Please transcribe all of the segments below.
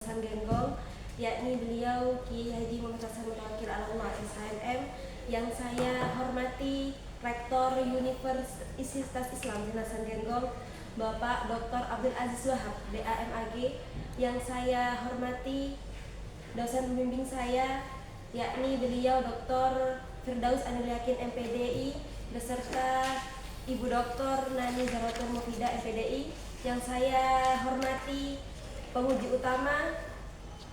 Hasan Genggong, yakni beliau Kiai Haji Muhammad Hasan Mutawakil Alallah SHMM, yang saya hormati Rektor Universitas Islam Hasan Genggong, Bapak Dr. Abdul Aziz Wahab, DAMAG, yang saya hormati dosen pembimbing saya, yakni beliau Dr. Firdaus Anil Yakin MPDI, beserta Ibu Dr. Nani Zaratul Mufidah MPDI, yang saya hormati penguji utama,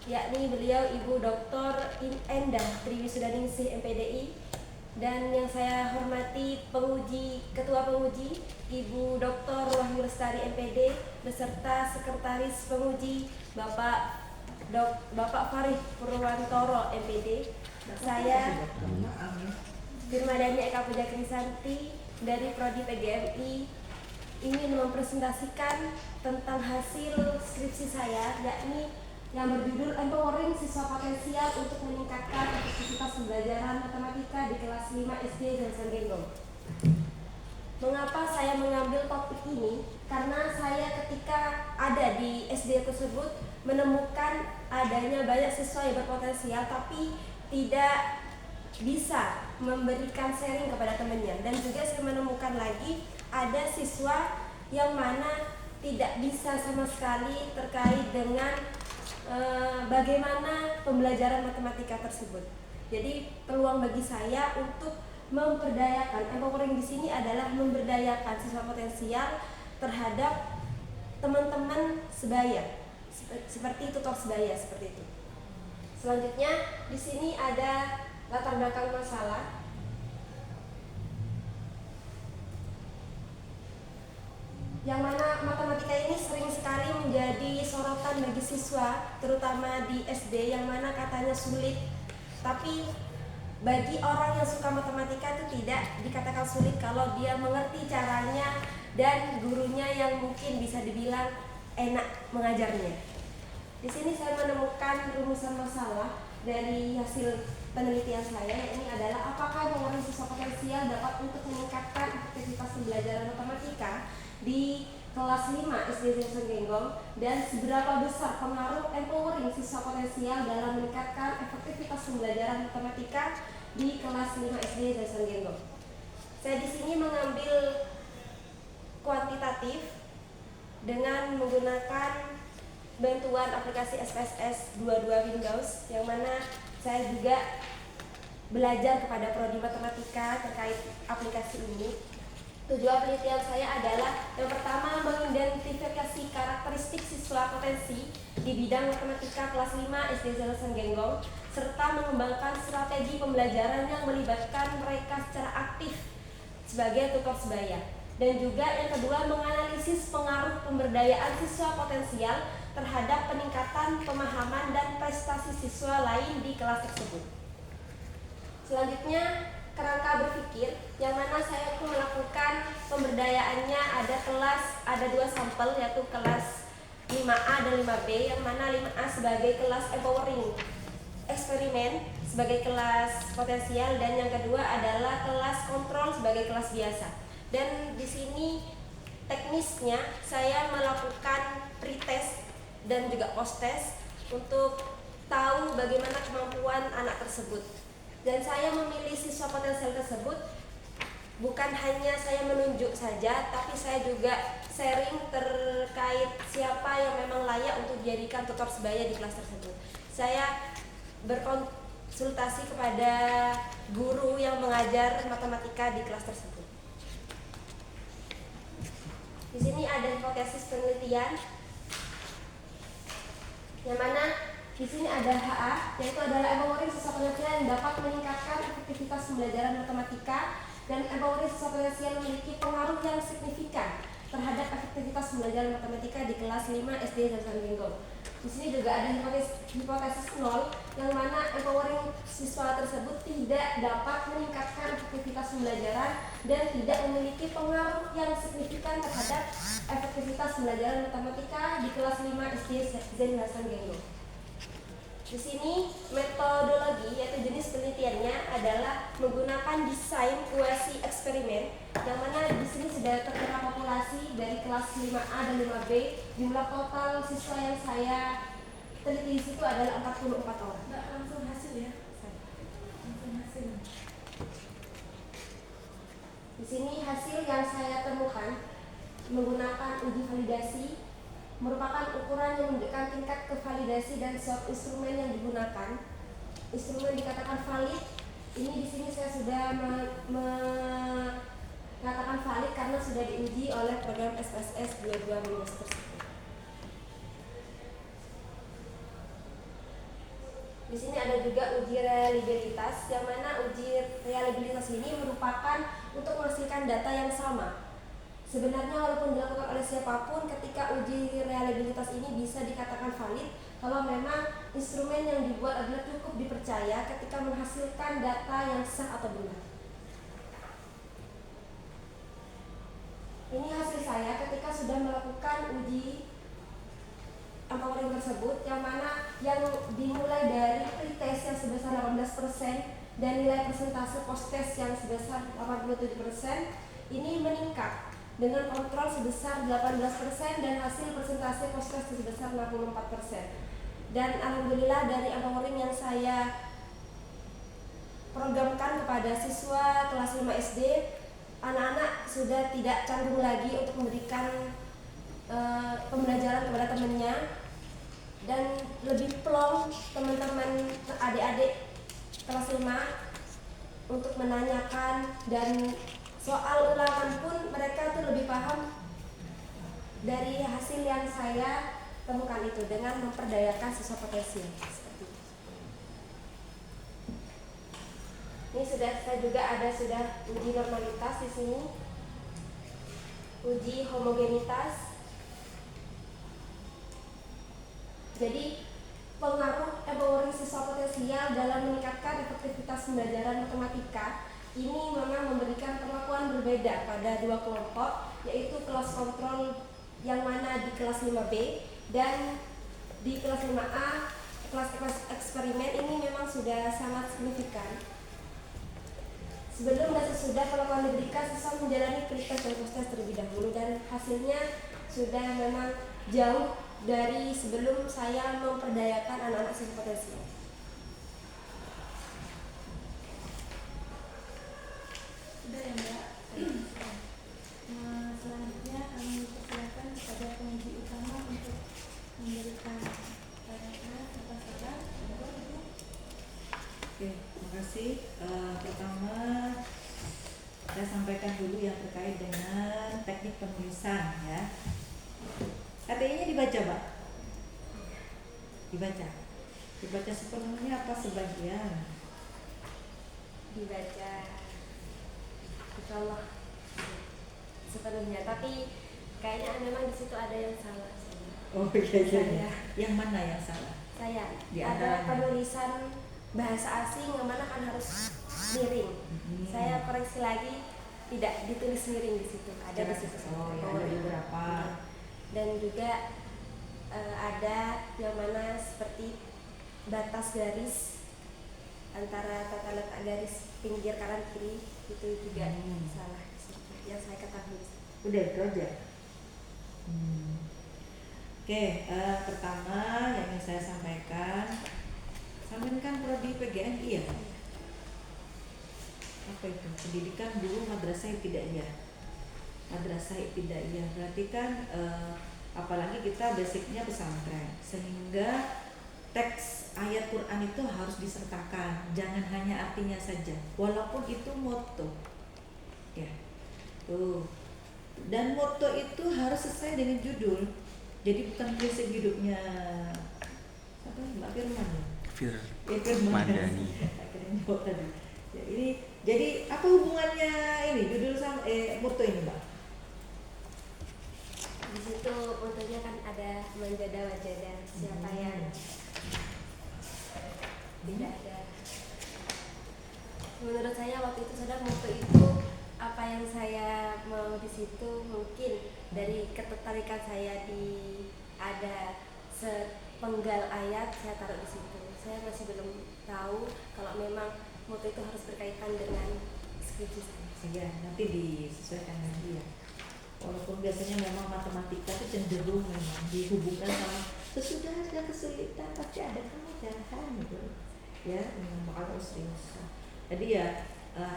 yakni beliau Ibu Dr. Endah Triwisudaningsih MPDI, dan yang saya hormati Ketua Penguji Ibu Dr. Wahyu Lestari MPD, beserta Sekretaris Penguji Bapak Farid Purwantoro MPD. Saya Firmadani Eka Puja Krisanti dari Prodi PGMI ingin mempresentasikan tentang hasil skripsi saya, yakni yang berjudul Empowering Siswa Potensial untuk Meningkatkan Efektivitas Pembelajaran Matematika di Kelas 5 SD Hasan Genggong. Mengapa saya mengambil topik ini? Karena saya ketika ada di SD tersebut menemukan adanya banyak siswa yang berpotensial tapi tidak bisa memberikan sharing kepada temannya, dan juga saya menemukan lagi ada siswa yang mana tidak bisa sama sekali terkait dengan bagaimana pembelajaran matematika tersebut. Jadi peluang bagi saya untuk memberdayakan, empowering di sini adalah memberdayakan siswa potensial terhadap teman-teman sebaya, seperti tutor sebaya seperti itu. Selanjutnya di sini ada latar belakang masalah. Yang mana matematika ini sering sekali menjadi sorotan bagi siswa, terutama di SD, yang mana katanya sulit. Tapi bagi orang yang suka matematika itu tidak dikatakan sulit kalau dia mengerti caranya dan gurunya yang mungkin bisa dibilang enak mengajarnya. Di sini saya menemukan rumusan masalah dari hasil penelitian saya. Ini adalah apakah empowering siswa potensial dapat untuk meningkatkan efektivitas pembelajaran matematika di kelas 5 SD Hasan Genggong, dan seberapa besar pengaruh empowering siswa potensial dalam meningkatkan efektivitas pembelajaran matematika di kelas 5 SD Hasan Genggong. Saya di sini mengambil kuantitatif dengan menggunakan bantuan aplikasi SPSS 22 Windows, yang mana saya juga belajar kepada prodi matematika terkait aplikasi ini. Tujuan penelitian saya adalah yang pertama, mengidentifikasi karakteristik siswa potensi di bidang matematika kelas 5 SD Hasan Genggong, serta mengembangkan strategi pembelajaran yang melibatkan mereka secara aktif sebagai tutor sebaya. Dan juga yang kedua, menganalisis pengaruh pemberdayaan siswa potensial terhadap peningkatan pemahaman dan prestasi siswa lain di kelas tersebut. Selanjutnya, kerangka berpikir, yang mana saya pun melakukan pemberdayaannya ada dua sampel, yaitu kelas 5A dan 5B, yang mana 5A sebagai kelas empowering eksperimen sebagai kelas potensial, dan yang kedua adalah kelas kontrol sebagai kelas biasa. Dan di sini teknisnya saya melakukan pretest dan juga post-test untuk tahu bagaimana kemampuan anak tersebut. Dan saya memilih siswa potensial tersebut bukan hanya saya menunjuk saja, tapi saya juga sharing terkait siapa yang memang layak untuk dijadikan tutor sebaya di kelas tersebut. Saya berkonsultasi kepada guru yang mengajar matematika di kelas tersebut. Di sini ada hipotesis penelitian, yang mana di sini ada HA, yaitu adalah empowering siswa potensial yang dapat meningkatkan efektivitas pembelajaran matematika, dan empowering siswa potensial memiliki pengaruh yang signifikan terhadap efektivitas pembelajaran matematika di kelas 5 SD Hasan Genggong. Di sini juga ada hipotesis 0, yang mana empowering siswa tersebut tidak dapat meningkatkan efektivitas pembelajaran dan tidak memiliki pengaruh yang signifikan terhadap efektivitas pembelajaran matematika di kelas 5 SD Hasan Genggong. Di sini metodologi, yaitu jenis penelitiannya adalah menggunakan desain kuasi eksperimen, yang mana di sini sudah tertera populasi dari kelas 5A dan 5B. Jumlah total siswa yang saya teliti di situ adalah 44 orang. Nggak langsung hasil ya? Langsung hasil. Di sini hasil yang saya temukan menggunakan uji validasi merupakan ukuran yang menunjukkan tingkat kevalidasi dan suatu instrumen yang digunakan. Instrumen dikatakan valid. Ini di sini saya sudah mengatakan valid karena sudah diuji oleh program SPSS 22 tersebut. Di sini ada juga uji reliabilitas, yang mana uji reliabilitas ini merupakan untuk menghasilkan data yang sama. Sebenarnya walaupun dilakukan oleh siapapun, ketika uji reliabilitas ini bisa dikatakan valid kalau memang instrumen yang dibuat adalah cukup dipercaya ketika menghasilkan data yang sah atau benar. Ini hasil saya ketika sudah melakukan uji empowering tersebut, yang mana yang dimulai dari pretest yang sebesar 18% dan nilai persentase post-test yang sebesar 87%, ini meningkat dengan kontrol sebesar 18% dan hasil persentase post-test sebesar 64%. Dan alhamdulillah dari empowering yang saya programkan kepada siswa kelas 5 SD, anak-anak sudah tidak canggung lagi untuk memberikan pembelajaran kepada temannya, dan lebih plong teman-teman adik-adik kelas 5 untuk menanyakan, dan soal ulangan pun mereka tuh lebih paham dari hasil yang saya temukan itu dengan memperdayakan siswa potensial. Ini saya juga ada uji normalitas di sini, uji homogenitas. Jadi pengaruh empowering siswa potensial dalam meningkatkan efektivitas pembelajaran matematika ini memang memberikan perlakuan berbeda pada dua kelompok, yaitu kelas kontrol yang mana di kelas 5B dan di kelas 5A. Kelas eksperimen ini memang sudah sangat signifikan. Sebelum dan sesudah perlakuan diberikan, siswa menjalani pretest dan post-test terlebih dahulu, dan hasilnya sudah memang jauh dari sebelum saya memperdayakan anak-anak siswa potensial. Sudah ya Mbak. Selanjutnya kami persilakan kepada penguji utama untuk memberikan saran atas saran. Oke, terima kasih. Pertama, saya sampaikan dulu yang terkait dengan teknik penulisan ya. KTI-nya dibaca, Mbak? Dibaca sepenuhnya apa sebagian? Dibaca insyaallah sepenuhnya, tapi kayaknya memang di situ ada yang salah. Oh iya. Yang mana yang salah? Saya Di ada antaranya? penulisan bahasa asing yang mana kan harus miring. Saya koreksi lagi, tidak ditulis miring di situ. Ada di situ. Oh ya, ada beberapa. Dan juga ada yang mana seperti batas garis antara tata letak garis pinggir kanan kiri itu juga salah di situ, yang saya ketahui. Udah itu aja. Oke, pertama yang ingin saya sampaikan, sampean kan prodi PGNI ya? Apa itu? Pendidikan Guru Madrasah Ibtidaiyah. Madrasah Ibtidaiyah berarti kan apalagi kita basicnya pesantren, sehingga teks ayat Quran itu harus disertakan, jangan hanya artinya saja, walaupun itu moto ya tuh. Dan moto itu harus sesuai dengan judul, jadi bukan prinsip hidupnya apa Mbak Firman ya? Firman Madani. tadi ya, ini jadi apa hubungannya ini judul sama moto ini Mbak? Di situ fotonya kan ada manjada wajada, siapa yang tidak ada. Menurut saya waktu itu sudah moto itu, apa yang saya mau di situ mungkin dari ketertarikan saya di ada sepenggal ayat, saya taruh di situ. Saya masih belum tahu kalau memang moto itu harus berkaitan dengan skripsi saya. Ya, nanti disesuaikan lagi ya. Walaupun biasanya memang matematika itu cenderung memang dihubungkan sama sesudah ada kesulitan pasti ada kemudahan gitu ya, dengan ma'al usri yusra. Jadi ya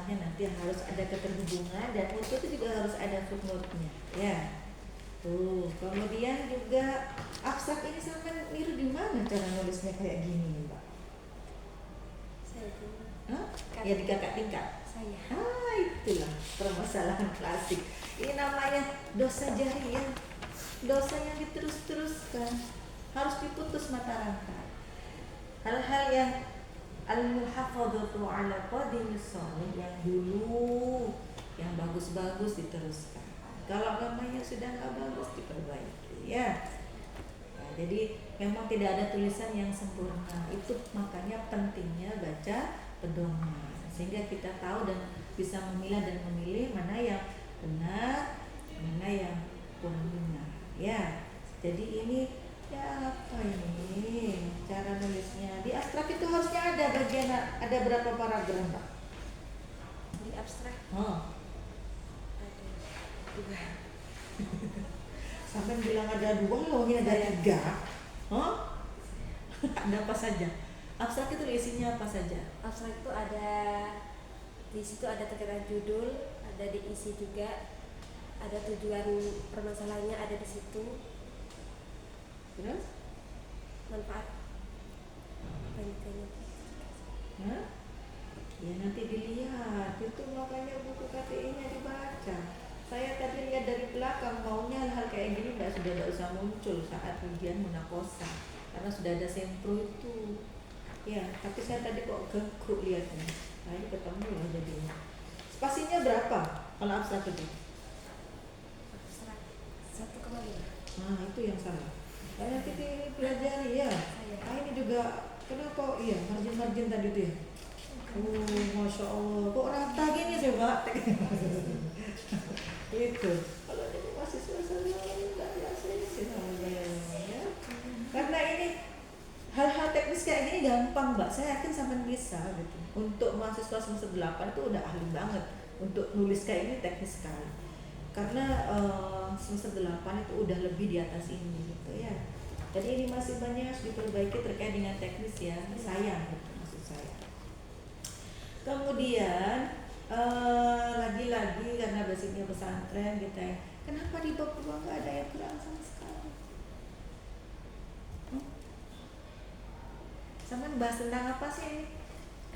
nanti harus ada keterhubungan, dan itu juga harus ada footnote-nya ya. Tuh, kemudian juga abstrak ini sampai niru di mana cara nulisnya kayak gini nih, Mbak? Saya dulu. Hah? Ya di kakak tingkat. Saya. Itulah permasalahan klasik. Ini namanya dosa jariah, dosa yang diterus-teruskan, harus diputus mata rantai. Hal-hal yang al-muhafadzatu ala qadimis shalih, yang dulu yang bagus-bagus diteruskan. Kalau namanya sudah nggak bagus diperbaiki ya. Nah, jadi memang tidak ada tulisan yang sempurna. Itu makanya pentingnya baca pedoman, sehingga kita tahu dan bisa memilah dan memilih mana yang benar, mana yang kurang benar ya. Jadi ini ya apa ini cara nulisnya. Di abstrak itu harusnya ada bagian, ada berapa paragraf, Mbak? Di abstrak Oh. ada dua. Sampai bilang ada 2, loh ini ada 3. Oh? Ada apa saja? Abstrak itu isinya apa saja? Abstrak itu ada di situ, ada terkait judul, ada diisi juga, ada tujuan permasalahannya ada di situ, Terus? manfaat penelitiannya. Hah? Ya nanti dilihat, itu makanya buku KTI-nya dibaca. Saya tadi lihat dari belakang, maunya hal-hal kayak gini sudah usah muncul saat ujian munakosa, karena sudah ada sempro itu. Ya, tapi saya tadi kok ganggu lihatnya. Nah ini ketemu lah jadinya. Spasinya berapa kalau abstrak itu? Abstrak 1,5. Nah itu yang salah. Saya nanti pelajari ya. Nah ini juga kenapa? Iya margin tadi tuh ya. Oh masya Allah, kok rata gini sih Mbak? Itu kalau jadi mahasiswa saya nggak biasa sih namanya ya. Karena ini hal-hal teknis kayak gini gampang Mbak, saya yakin sampai bisa gitu. Untuk mahasiswa semester 8 itu udah ahli banget untuk nulis kayak ini, teknis sekali. Karena semester 8 itu udah lebih di atas ini gitu ya. Jadi ini masih banyak harus diperbaiki terkait dengan teknis ya, sayang gitu maksud saya. Kemudian lagi-lagi karena basicnya pesantren kita ya, kenapa di bab 2 nggak ada yang Quran sama sekali? Sama bahas tentang apa sih ini?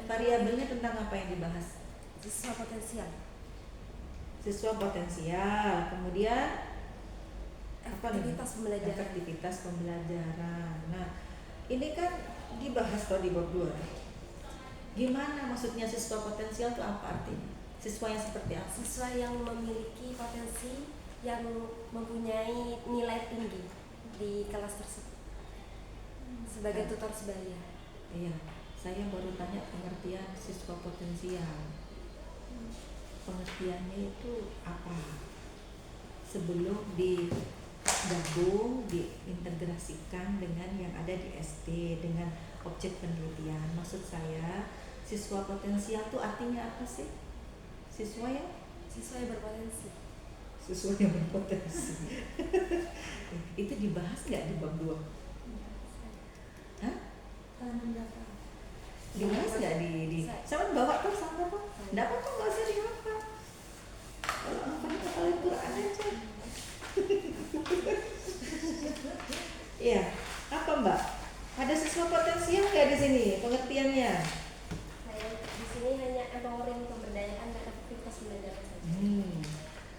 Variabelnya tentang apa yang dibahas? Siswa potensial. Siswa potensial, kemudian Aktivitas pembelajaran. Aktivitas pembelajaran. Nah, ini kan dibahas kalau di bab 2. Gimana maksudnya siswa potensial itu apa artinya? Siswa yang seperti apa? Siswa yang memiliki potensi, yang mempunyai nilai tinggi di kelas tersebut sebagai tutor sebaya. Iya, saya baru tanya pengertian siswa potensial. Pengertiannya itu apa? Sebelum digabung, diintegrasikan dengan yang ada di SD, dengan objek penelitian. Maksud saya, siswa potensial itu artinya apa sih? Siswa yang berpotensi. Siswa yang berpotensi. Itu dibahas nggak di bab 2? Hah? Dibahas nggak di sama bawa tuh sama apa? Nggak apa-apa, nggak usah dihafal. Kalau hafal Al-Quran aja. Iya, apa Mbak? Ada siswa potensial nggak di sini pengertiannya? Saya di sini hanya empowering, pemberdayaan dan aktivitas pembelajaran saja.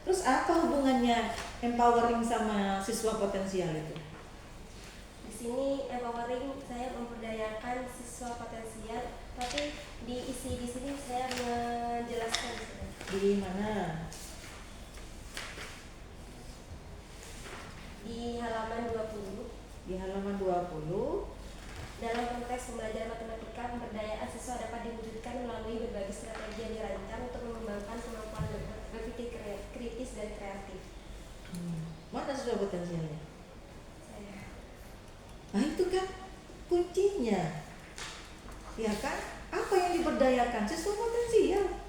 Terus apa hubungannya empowering sama siswa potensial itu? Di sini empowering, saya memberdayakan siswa potensial, tapi di sini saya menjelaskan Di mana? Di halaman 20. Di halaman 20. Dalam konteks pembelajaran matematika, pemberdayaan siswa dapat diwujudkan melalui berbagai strategi yang dirancang untuk mengembangkan kemampuan berpikir kritis dan kreatif. Mana siswa potensialnya? Saya. Nah itu kan kuncinya, ya kan? Apa yang diberdayakan? Siswa potensial.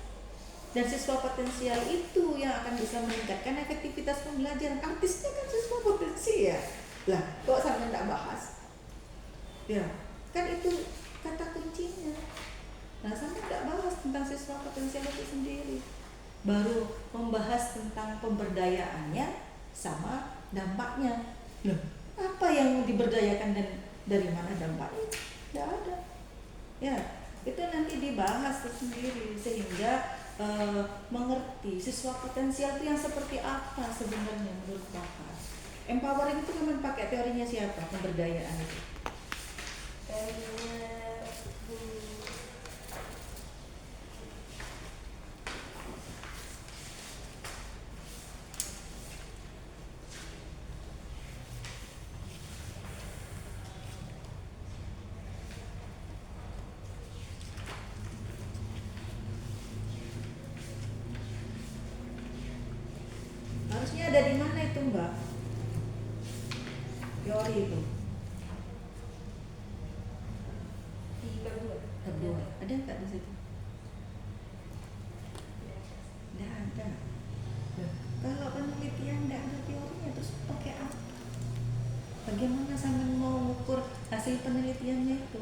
Dan siswa potensial itu yang akan bisa meningkatkan efektivitas pembelajaran. Artisnya kan siswa potensial. Lah, kok sampai tidak bahas? Ya, kan itu kata kuncinya. Nah, sampai nggak bahas tentang siswa potensial itu sendiri. Baru membahas tentang pemberdayaannya sama dampaknya. Loh, apa yang diberdayakan dan dari mana dampaknya? Nggak ada. Ya, itu nanti dibahas sendiri sehingga mengerti siswa potensial itu yang seperti apa sebenarnya menurut Bapak. Empowering itu memang pakai teorinya siapa? Pemberdayaan itu. Teorinya Harusnya ada di mana itu Mbak? Teori itu. di bab 2. Kedua. Ada nggak di situ? Nggak ada. Loh, kalau penelitian nggak ada teorinya terus pakai apa? Bagaimana sampai mau mengukur hasil penelitiannya itu?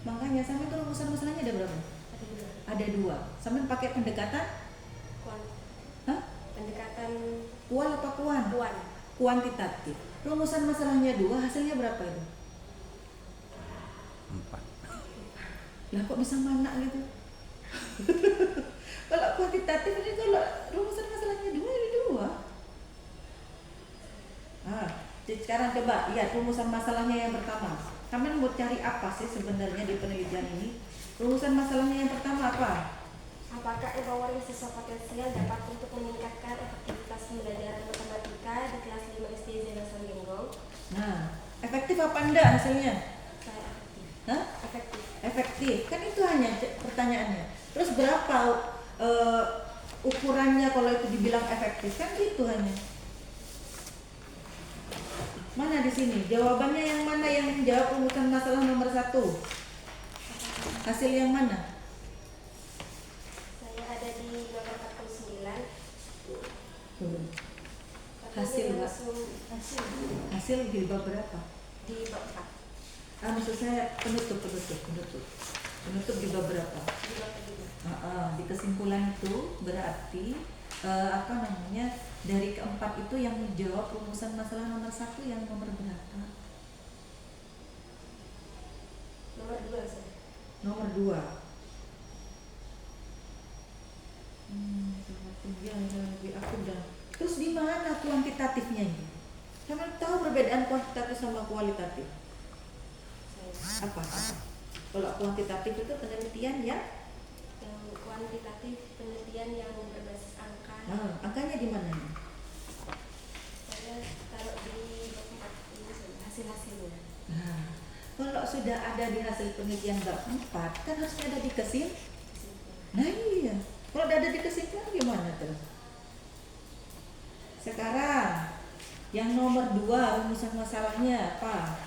Makanya sampai itu rumusan masalahnya ada berapa? Ada 2. Sampai pakai pendekatan? Kuan. Hah? Pendekatan Kual apa kuan? kuan. Kuantitatif. Rumusan masalahnya 2, hasilnya berapa itu? 4. Lah kok bisa mana gitu? Kalau kuantitatif ini kalau rumusan masalahnya 2 ini 2. Jadi sekarang coba lihat rumusan masalahnya yang pertama. Kalian mau cari apa sih sebenarnya di penelitian ini? Rumusan masalahnya yang pertama apa? Apakah empowering siswa potensial dapat untuk meningkatkan efektivitas pembelajaran matematika di kelas 5 SD Zena Genggong? Nah, efektif apa enggak hasilnya? Saya efektif. Hah? Efektif. Efektif, kan itu hanya pertanyaannya. Terus berapa ukurannya kalau itu dibilang efektif? Kan gitu hanya. Mana di sini? Jawabannya yang mana yang jawab rumusan masalah nomor 1? Hasil yang mana? Saya ada di nomor 49. Hasil, Mbak. Hasil Hasil di bab berapa? di bab 4. Maksud saya penutup di bab berapa? Di bab 5. Di kesimpulan itu berarti dari keempat itu yang menjawab rumusan masalah nomor 1 yang nomor berapa? Nomor 2 saya. Nomor 2. Aku udah. Terus di mana kuantitatifnya ini? Kamu tahu perbedaan kuantitatif sama kualitatif? Apa? Kalau kuantitatif itu penelitian ya? Yang kuantitatif penelitian yang berbasis angka. Angkanya di mana? Saya taruh di bab 4 ini saja, hasil-hasilnya. Nah, kalau sudah ada di hasil penelitian bab 4 kan harusnya ada di kesimpulan. Nah iya, kalau udah ada di kesimpulan gimana terus? Sekarang yang nomor 2 rumusan masalahnya apa?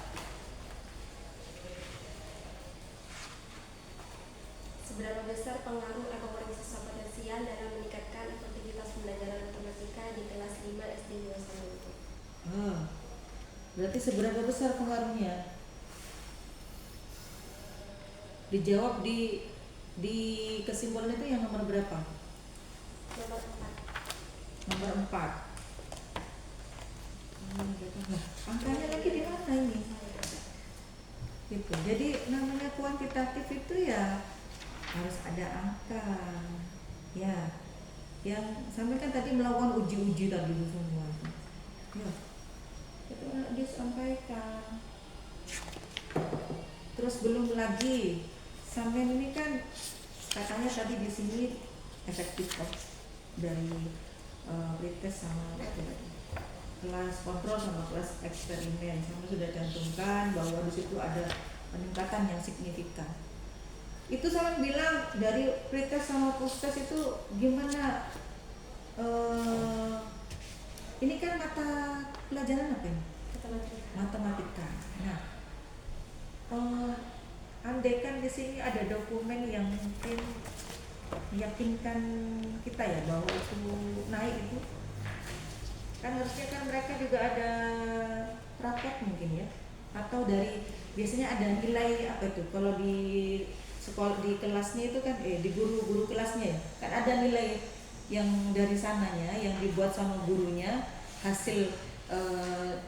Seberapa besar pengaruh empowering siswa potensial dalam meningkatkan efektivitas pembelajaran matematika di kelas 5 SD Dewasa Genggong? Berarti seberapa besar pengaruhnya? Dijawab di kesimpulan itu yang nomor berapa? Nomor 4. Nomor 4. Nah, angkanya lagi di mana ini? Gitu. Jadi namanya kuantitatif itu ya harus ada angka. Ya. Yang sampai kan tadi melakukan uji-uji tadi itu semua. Ya. Itu disampaikan. Terus belum lagi sampai ini kan katanya tadi di sini efektif kok dari pretest sama kelas kontrol sama kelas eksperimen, sama sudah cantumkan bahwa di situ ada peningkatan yang signifikan. Itu saya bilang dari pretest sama posttest itu gimana? Ini kan mata pelajaran apa ini? Matematika. Nah, andai kan di sini ada dokumen yang mungkin meyakinkan kita ya bahwa itu naik itu. Kan harusnya kan mereka juga ada rapot mungkin ya, atau dari biasanya ada nilai apa itu kalau di sekolah di kelasnya itu kan di guru kelasnya ya kan ada nilai yang dari sananya yang dibuat sama gurunya hasil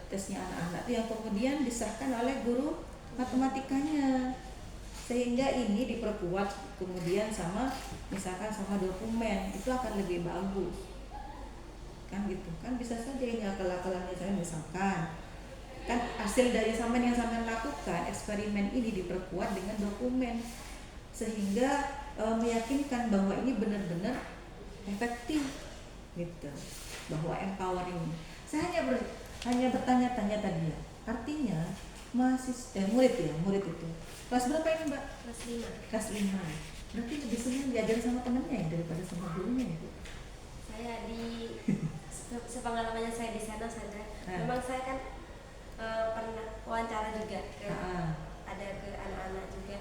tesnya anak-anak itu yang kemudian disahkan oleh guru matematikanya, sehingga ini diperkuat kemudian sama misalkan sama dokumen itu akan lebih bagus kan gitu kan. Bisa saja ini akal-akalannya saya misalkan kan hasil dari sampean yang sampean lakukan eksperimen ini diperkuat dengan dokumen sehingga meyakinkan bahwa ini benar-benar efektif gitu, bahwa empowering. Saya hanya bertanya-tanya tadi ya, artinya murid itu kelas berapa ini Mbak? Kelas 5. Berarti lebih senang diajarin sama temennya ya daripada sama gurunya ya Bu? Saya sepengalamannya saya di sana memang saya kan pernah wawancara juga ada ke anak-anak juga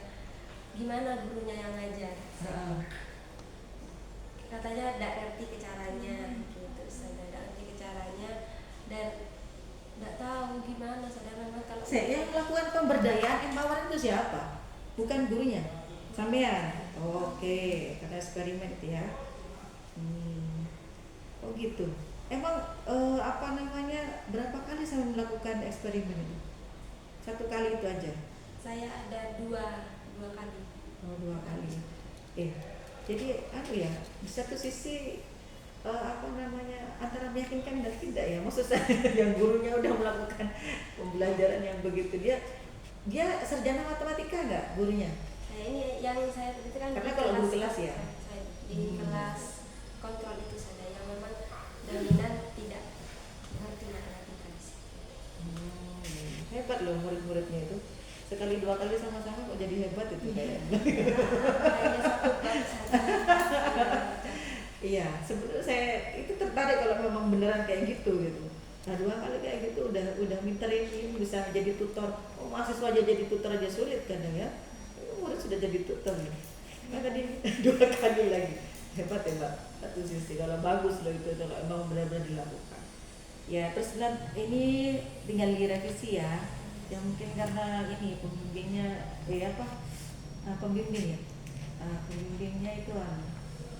gimana gurunya yang ngajar. Katanya tidak ngerti caranya gitu, saya tidak ngerti caranya dan tidak tahu gimana. Memang kalau yang melakukan pemberdayaan empowering itu siapa? Bukan gurunya, sampean. Oke, karena eksperimen itu ya. Oh gitu. Emang berapa kali saya melakukan eksperimen itu? 1 kali itu aja? Saya ada dua kali. Oh 2 kali. Jadi ya di satu sisi antara meyakinkan dan tidak ya, maksud saya yang gurunya udah melakukan pembelajaran yang begitu, dia sarjana matematika nggak gurunya? Ini yang saya itu kan karena kalau guru kelas ya di kelas kontrol itu saja yang memang dominan tidak mengerti matematika di sini. Hebat loh murid-muridnya itu, sekali 2 kali sama-sama kok jadi hebat itu kayaknya. Hanya satu bab saja. Iya, sebenarnya saya itu tertarik kalau memang beneran kayak gitu. Nah 2 kali kayak gitu udah minterin ini bisa jadi tutor. Mahasiswa aja jadi tutor aja sulit kadang ya. Murid sudah jadi tutor ya. Nah tadi 2 kali lagi. Hebat ya Mbak. Satu sisi kalau bagus loh itu kalau emang benar-benar dilakukan. Ya terus ini tinggal direvisi ya. Ya mungkin karena ini pembimbingnya pembimbing ya. Pembimbingnya itu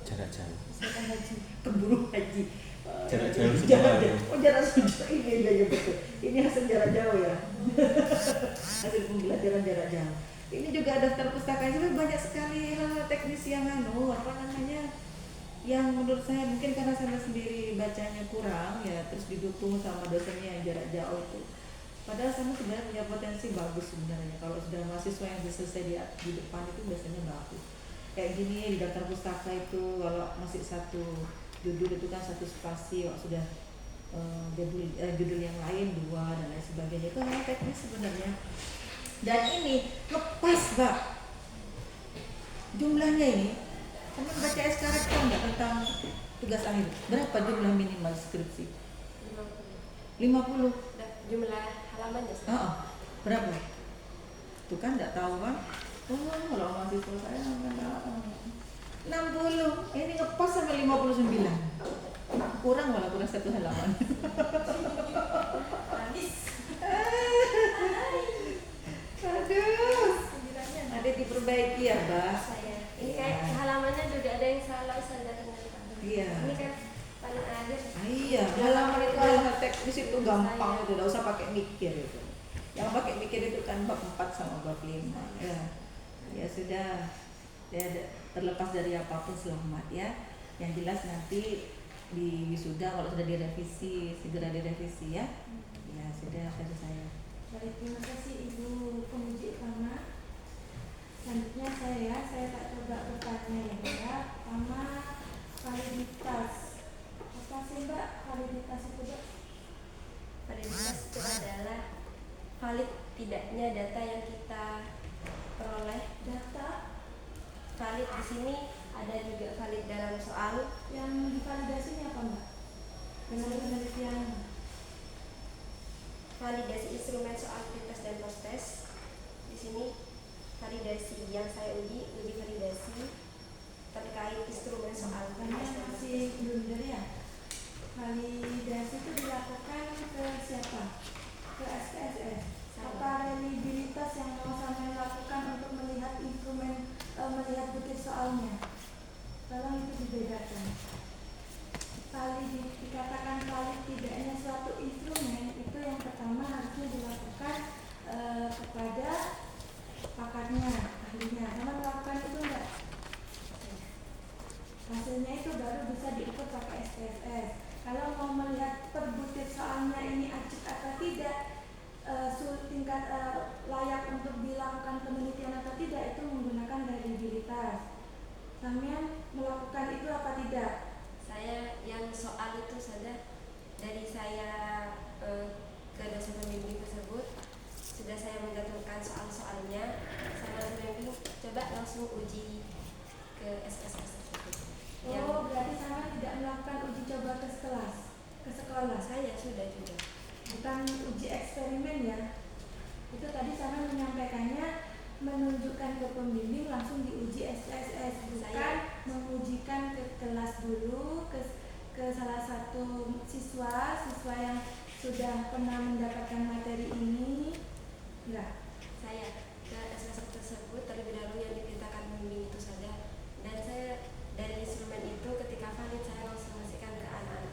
jarak jauh. Misalkan keburu haji. Jarak jauh semua. Jarak jauh ini betul. Ini hasil jarak jauh ya. Hasil pembelajaran jarak jauh. Ini juga daftar pustaka ini banyak sekali hal teknis yang yang menurut saya mungkin karena saya sendiri bacanya kurang ya, terus didukung sama dosennya yang jarak jauh itu. Padahal saya sebenarnya punya potensi bagus sebenarnya. Kalau sudah mahasiswa yang selesai di depan itu biasanya bagus. Kayak gini di daftar pustaka itu kalau masih satu judul itu kan 1 spasi, kalau sudah judul yang lain 2 dan lain sebagainya, itu hanya teknis sebenarnya. Dan ini lepas Mbak jumlahnya ini. Kamu baca sekarang tahu nggak tentang tugas akhir berapa jumlah minimal skripsi? 50. Jumlah halamannya berapa? Tuh kan nggak tahu kan? Kalau mahasiswa saya 60, ini ngepas sampai 59. Kurang 1 halaman. Aduh. Ada diperbaiki ya, Mbak. Ini kayak halamannya juga ada yang salah Iya. Ini kan paling akhir. Iya, halaman itu hal teknis itu gampang itu, enggak usah pakai mikir itu. Yang pakai mikir itu kan bab 4 sama bab 5. Ya sudah. Ya terlepas dari apapun selamat ya. Yang jelas nanti di wisuda kalau sudah direvisi, segera direvisi ya. Ya sudah dari saya. Baik, terima kasih Ibu Penguji Utama. Selanjutnya saya tak coba bertanya ya, sama validitas. Apa sih Mbak validitas itu Mbak? Validitas itu adalah valid tidaknya data yang kita peroleh. Data Valid di sini ada juga valid dalam soal. yang divalidasinya apa Mbak? Dengan penelitian. Validasi instrumen soal pretest dan posttest. Di sini validasi yang saya uji validasi terkait instrumen soal Karena pretest dan masih posttest. belum benar ya. Validasi itu dilakukan ke siapa? Ke SPSS. Apa reliabilitas yang mau sampai lakukan untuk melihat instrumen, melihat butir soalnya? Tolong itu dibedakan. Dikatakan valid tidaknya suatu instrumen itu yang pertama harusnya dilakukan kepada pakarnya, ahlinya. Sama melakukan itu enggak? Hasilnya itu baru bisa diukur pakai SPSS. Kalau mau melihat per butir soalnya ini acak atau tidak, tingkat layak untuk dilakukan penelitian atau tidak, itu menggunakan reliabilitas. Sampean melakukan itu apa tidak? Saya yang soal itu saja dari saya ke dosen pembimbing tersebut sudah saya menggantungkan soal-soalnya sama dosen pembimbing, coba langsung uji ke SPSS tersebut. Oh, berarti sama tidak melakukan uji coba ke kelas, ke sekolah. Saya sudah juga. Bukan uji eksperimen ya. Itu tadi sama menyampaikannya menunjukkan ke pembimbing langsung diuji SPSS, bukan mengujikan ke kelas dulu, ke salah satu siswa yang sudah pernah mendapatkan materi ini. Enggak. Saya ke SPSS tersebut terlebih dahulu yang diperintahkan pembimbing itu saja, dan saya dari instrumen itu ketika valid saya langsung masukkan ke anak-anak.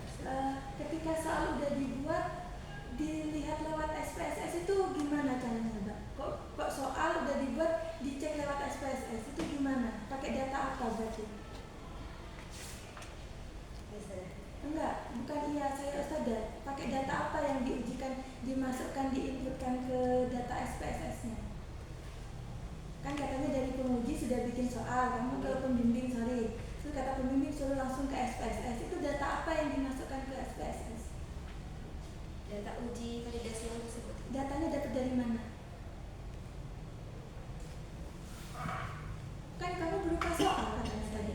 Ketika soal udah dibuat, dilihat lewat SPSS itu gimana caranya, Mbak? Kok soal udah dibuat dicek lewat SPSS itu gimana? Pakai data apa berarti? Enggak, bukan iya, saya sadar. Pakai data apa yang diujikan, dimasukkan, diinputkan ke data SPSS-nya? Kan katanya dari penguji sudah bikin soal, kamu ke pembimbing, sorry. Terus kata pembimbing suruh langsung ke SPSS. Itu data apa yang dimasukkan ke SPSS? Data uji validasi yang tersebut. Datanya dapat dari mana? Kan kamu berupa soal katanya tadi.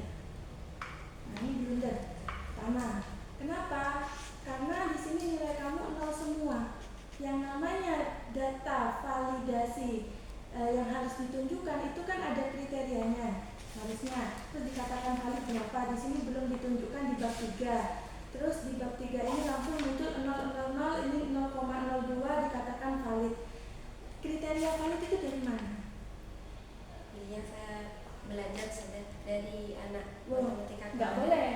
Nah, ini blunder. Pertama, kenapa? Karena di sini nilai kamu 0 semua. Yang namanya data validasi yang harus ditunjukkan itu kan ada kriterianya harusnya. Terus dikatakan valid berapa? Di sini belum ditunjukkan di bab 3. Terus di bab 3 ini langsung muncul 0,00, ini 0,02 dikatakan valid. Kriteria valid itu dari mana? Yang saya belajar saja dari anak matematika. Nggak boleh.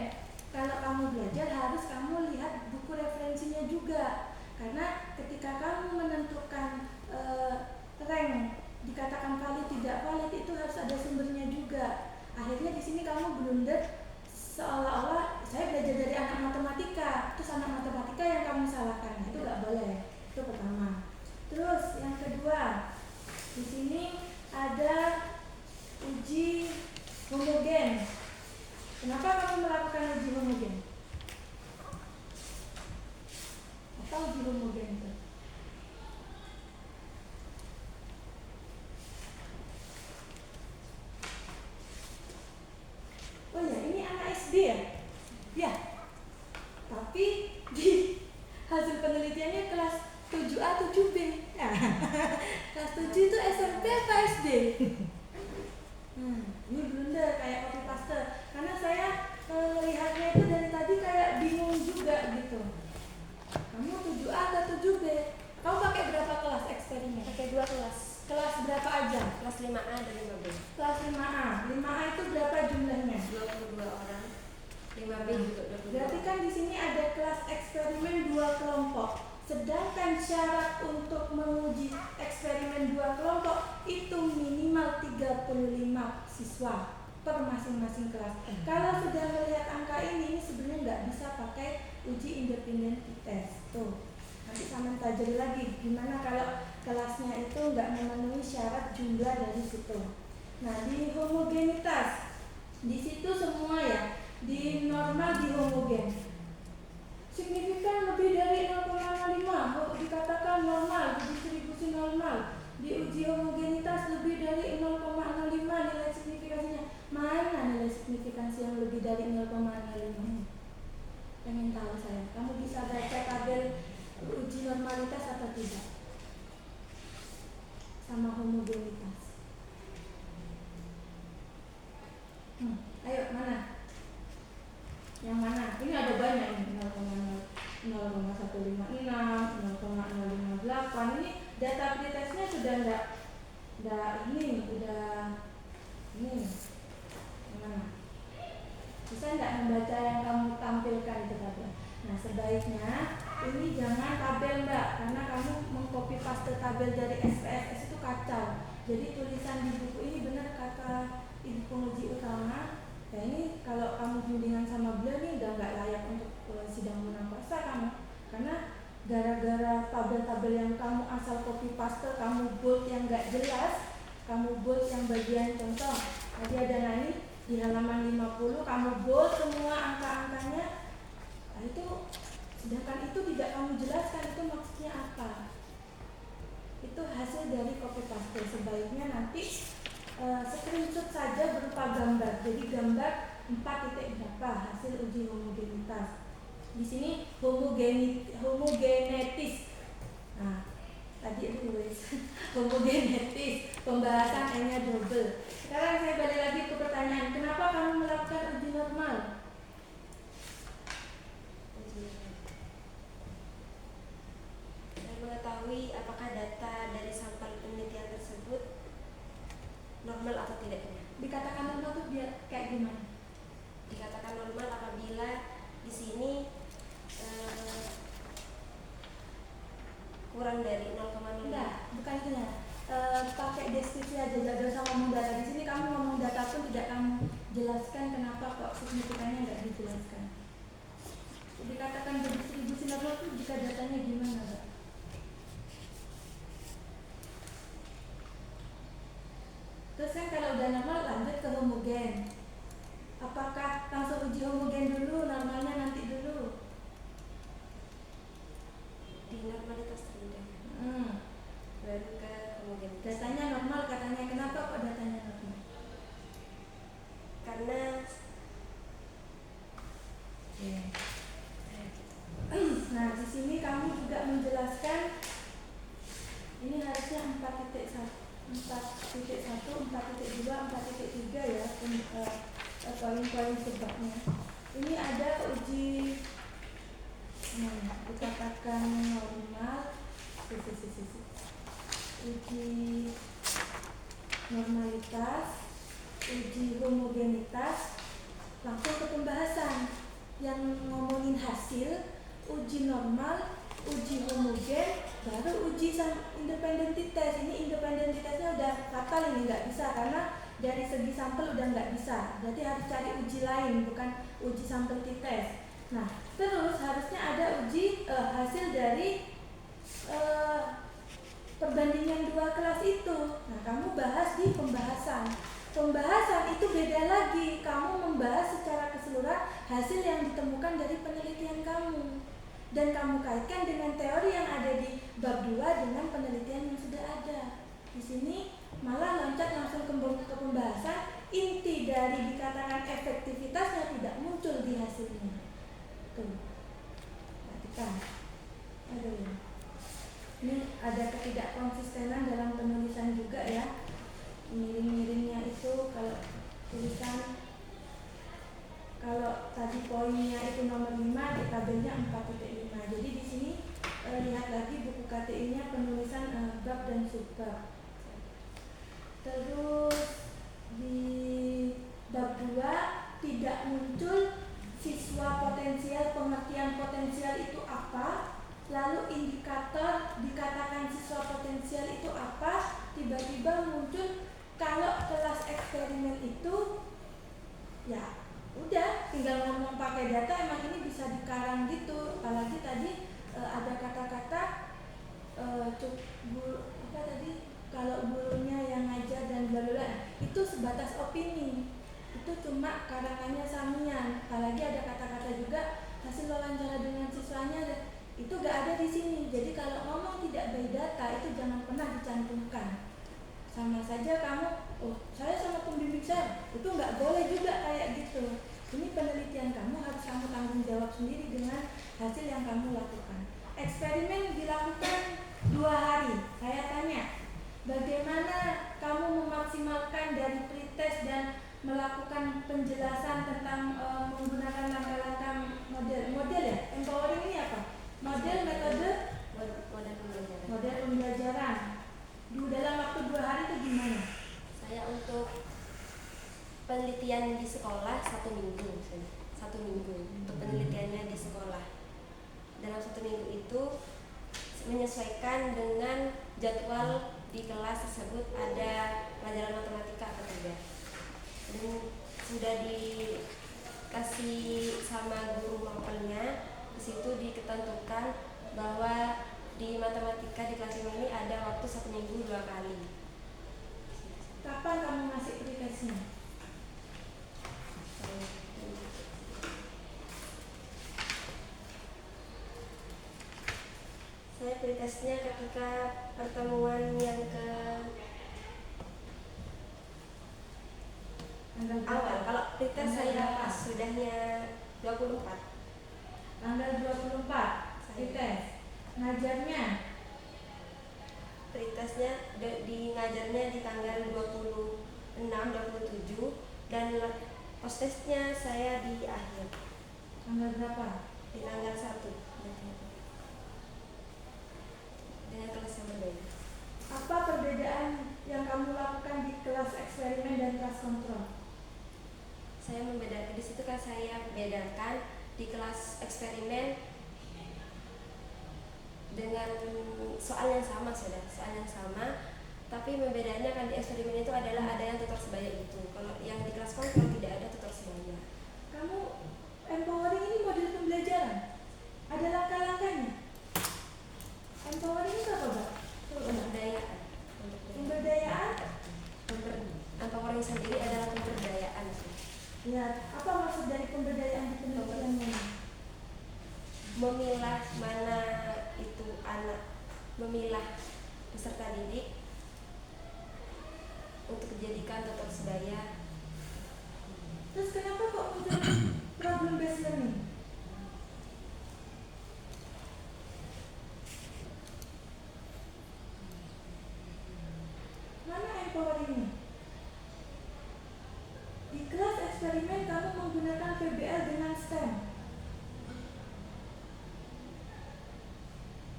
Kalau kamu belajar harus kamu lihat buku referensinya juga. Karena ketika kamu menentukan rank dikatakan valid tidak valid itu harus ada sumbernya juga. Akhirnya di sini kamu blunder seolah-olah saya belajar dari anak matematika, terus anak matematika yang kamu salahkan. Itu nggak boleh. Itu pertama. Terus yang kedua, di sini ada uji homogen. Kenapa kamu melakukan uji homogen? Apa uji homogen itu? Oh ya, ini anak SD ya? Ya. Tapi di hasil penelitiannya kelas 7A, 7B. Kelas 7 itu SMP apa SD? Ini blunder kayak copy paste. Karena saya melihatnya itu dari tadi kayak bingung juga gitu. Kamu 7A atau 7B? Kamu pakai berapa kelas eksperimen? Pakai 2 kelas. Kelas berapa aja? Kelas 5A dan 5B. Kelas 5A. 5A itu berapa jumlahnya? 22 orang. 5B juga 22. Berarti kan di sini ada kelas eksperimen 2 kelompok. Sedangkan syarat untuk menguji eksperimen 2 kelompok itu minimal 35 siswa per masing-masing kelas. Kalau sudah melihat angka ini sebenarnya nggak bisa pakai uji independent test. Tuh, nanti sama pelajari lagi gimana kalau kelasnya itu nggak memenuhi syarat jumlah dari situ. Nah, di homogenitas di situ semua ya, di normal, di homogen. Signifikan lebih dari 0,05 dikatakan normal, didistribusi normal. Di uji homogenitas lebih dari 0,05 nilai signifikansinya. Mana nilai signifikansi yang lebih dari 0,05? Pengen tahu saya. Kamu bisa baca tabel uji normalitas atau tidak? Sama homogenitas. Ayo, mana? Yang mana? Ini ada banyak ini, 0,0, 0,156, 0,058. Ini data pretestnya sudah enggak ini udah ini gimana? Bisa nggak membaca yang kamu tampilkan itu tabel? Nah sebaiknya ini jangan tabel mbak, karena kamu mengcopy paste tabel dari SPSS itu kacau. Jadi tulisan di buku ini benar kata ibu penguji utama. Ya ini kalau kamu bimbingan sama beliau ini udah nggak layak untuk sidang menang kuasa kamu, karena gara-gara tabel-tabel yang kamu asal copy paste, kamu bold yang nggak jelas, kamu bold yang bagian contoh. Tadi ada nani di halaman 50 kamu bold semua angka-angkanya. Nah, itu sedangkan itu tidak kamu jelaskan itu maksudnya apa. Itu hasil dari copy paste. Sebaiknya nanti screenshot saja berupa gambar. Jadi gambar 4 titik berapa hasil uji homogenitas. Di sini homogenetis. Nah, tadi tulis homogenetis, pembahasan N-nya double. Sekarang saya balik lagi ke pertanyaan, kenapa kamu melakukan uji normal? Saya mengetahui apakah data dari sampel penelitian tersebut normal atau tidaknya. Dikatakan normal itu biar kayak gimana? Dikatakan normal apabila di sini kurang dari 0,0. Enggak, bukan itu ya. Pakai deskripsi aja, jangan usah ngomong data. Di sini kamu ngomong data pun tidak kamu jelaskan kenapa kok signifikannya nggak dijelaskan. Dikatakan berdistribusi normal itu jika datanya gimana, Mbak? Terus kan kalau udah normal lanjut ke homogen. Apakah langsung uji homogen dulu, normalnya nanti dulu? Di normalitas terlebih baru ke homogenitas. Datanya normal katanya, kenapa kok datanya normal? Karena nah di sini kamu juga menjelaskan ini harusnya 4.1, 4.1, 4.2, 4.3 ya poin-poin sebabnya. Ini ada uji dikatakan normal, uji normalitas, uji homogenitas, langsung ke pembahasan yang ngomongin hasil, uji normal, uji homogen, baru uji independentitas. Ini independentitasnya udah fatal, ini nggak bisa karena dari segi sampel udah nggak bisa. Berarti harus cari uji lain, bukan uji sampel tites. Nah, terus harusnya ada uji hasil dari perbandingan 2 kelas itu. Nah, kamu bahas di pembahasan. Pembahasan itu beda lagi. Kamu membahas secara keseluruhan hasil yang ditemukan dari penelitian kamu. Dan kamu kaitkan dengan teori yang ada di bab 2 dengan penelitian yang sudah ada. Di sini malah loncat langsung ke pembahasan. Inti dari dikatakan efektivitasnya tidak muncul di hasilnya. Tuh. Perhatikan. Aduh. Ini ada ketidakkonsistenan dalam penulisan juga ya. Miring-miringnya itu kalau tulisan, kalau tadi poinnya itu nomor 5 di tabelnya 4.5. Jadi di sini lihat lagi buku KTI-nya penulisan bab dan subbab. Terus di bab 2 tidak muncul siswa potensial, pengertian potensial itu apa, lalu indikator dikatakan siswa potensial itu apa, tiba-tiba muncul kalau kelas eksperimen itu ya udah tinggal ngomong pakai data, emang ini bisa dikarang gitu. Apalagi tadi ada kata-kata apa tadi, kalau gurunya yang ngajar dan bla itu sebatas opini. Itu cuma karangannya Samian. Apalagi ada kata-kata juga hasil wawancara dengan siswanya itu gak ada di sini. Jadi kalau ngomong tidak by data itu jangan pernah dicantumkan. Sama saja kamu, saya sama pembimbing saya itu nggak boleh juga kayak gitu. Ini penelitian kamu harus kamu tanggung jawab sendiri dengan hasil yang kamu lakukan. Eksperimen dilakukan 2 hari. Saya tanya, bagaimana kamu memaksimalkan dari pretest dan melakukan penjelasan tentang menggunakan langkah-langkah model ya? Empowering ini apa? Model, metode, model pembelajaran. penelitian di sekolah 1 minggu, misalnya. 1 minggu untuk penelitiannya di sekolah. Dalam 1 minggu itu menyesuaikan dengan jadwal di kelas tersebut ada pelajaran matematika atau tidak. Dan sudah dikasih sama guru mapelnya, di situ diketentukan bahwa di matematika di kelas 5 ini ada waktu 1 minggu 2 kali. Kapan kamu ngasih pretestnya? Saya pretestnya ketika pertemuan yang ke Tanggal awal. berapa? Kalau pretest Tanggal saya berapa? pas sudahnya 24. Tanggal 24 pretest. Ngajarnya Pretestnya di ngajarnya di tanggal 26, 27 dan postesnya saya di akhir tanggal berapa? di tanggal 1 dengan kelas yang berbeda. Apa perbedaan yang kamu lakukan di kelas eksperimen dan kelas kontrol? Saya membedakan di situ kan saya bedakan di kelas eksperimen dengan soal yang sama sudah, soal yang sama, tapi membedakannya kan di eksperimen itu adalah ada yang tutor sebaya itu. Kalau yang di kelas kontrol tidak ada tutor sebaya. Kamu empowering ini model pembelajaran. Ada langkah-langkahnya. Empowering itu apa, Mbak? Pemberdayaan. Pemberdayaan? Empowering sendiri adalah pemberdayaan. Ya, apa maksud dari pemberdayaan di penelitian ini? Memilah mana itu anak, memilah peserta didik untuk dijadikan tutor sebaya. Terus kenapa kok muncul problem based learning? Mana empoweringnya? Di kelas eksperimen kamu menggunakan PBL dengan STEM.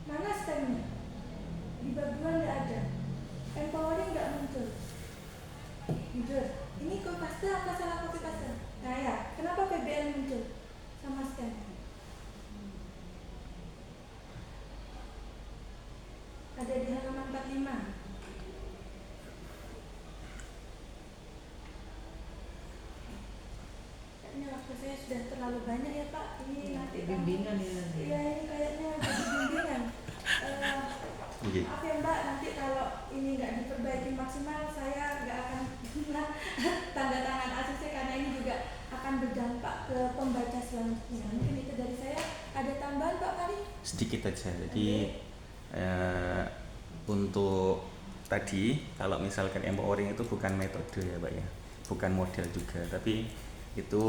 Mana STEM-nya? Di bab 2 nggak ada. Empowering nggak muncul. Jujur, ini copy paste apa salah copy paste? Nah ya, kenapa PBL muncul sama STEM? Ada di halaman 45. Kayaknya waktu saya sudah terlalu banyak ya Pak. Ini nanti bimbingan ya nanti. Iya, ini kayaknya jadi bimbingan. Oke. Maaf ya Mbak, nanti kalau ini nggak diperbaiki maksimal, saya nggak akan tanda tangan ACC karena ini juga akan berdampak ke pembaca selanjutnya. Mungkin itu dari saya. Ada tambahan Pak Fari? Sedikit aja. Jadi untuk tadi kalau misalkan empowering itu bukan metode ya Pak ya, bukan model juga, tapi itu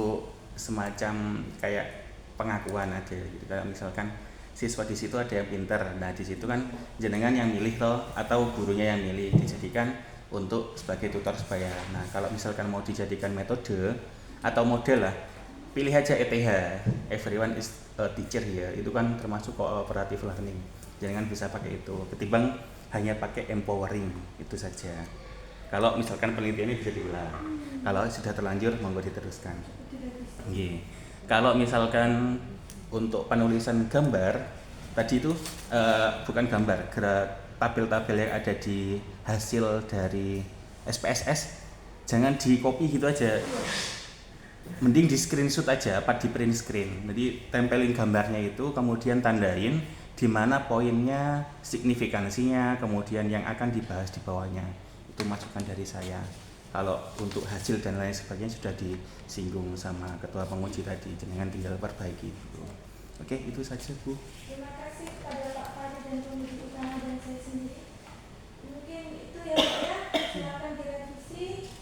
semacam kayak pengakuan aja gitu. Kalau misalkan siswa di situ ada yang pinter, nah di situ kan jenengan yang milih toh atau gurunya yang milih dijadikan untuk sebagai tutor sebaya. Nah kalau misalkan mau dijadikan metode atau model lah, pilih aja ETH, everyone is a teacher ya, itu kan termasuk cooperative learning. Jangan bisa pakai itu, ketimbang hanya pakai empowering itu saja. Kalau misalkan penelitiannya bisa diulang, kalau sudah terlanjur monggo diteruskan. Iya. Kalau misalkan untuk penulisan gambar tadi itu bukan gambar, tabel-tabel yang ada di hasil dari SPSS jangan di copy gitu aja, mending di screenshot aja, apa di print screen. Jadi tempelin gambarnya itu, kemudian tandain di mana poinnya, signifikansinya, kemudian yang akan dibahas di bawahnya. Itu masukan dari saya. Kalau untuk hasil dan lain sebagainya sudah disinggung sama ketua penguji tadi, jangan tinggal perbaiki gitu. Oke, itu saja Bu. Terima kasih kepada Pak Fari dan penguji utama dan saya sendiri. Mungkin itu ya Pak ya. Silakan direvisi.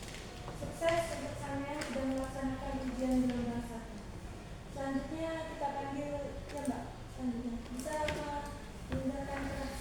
Sukses untuk kalian sudah melaksanakan ujian gelombang 1. Selanjutnya kita panggil ya Mbak. Selanjutnya bisa menggunakan kelas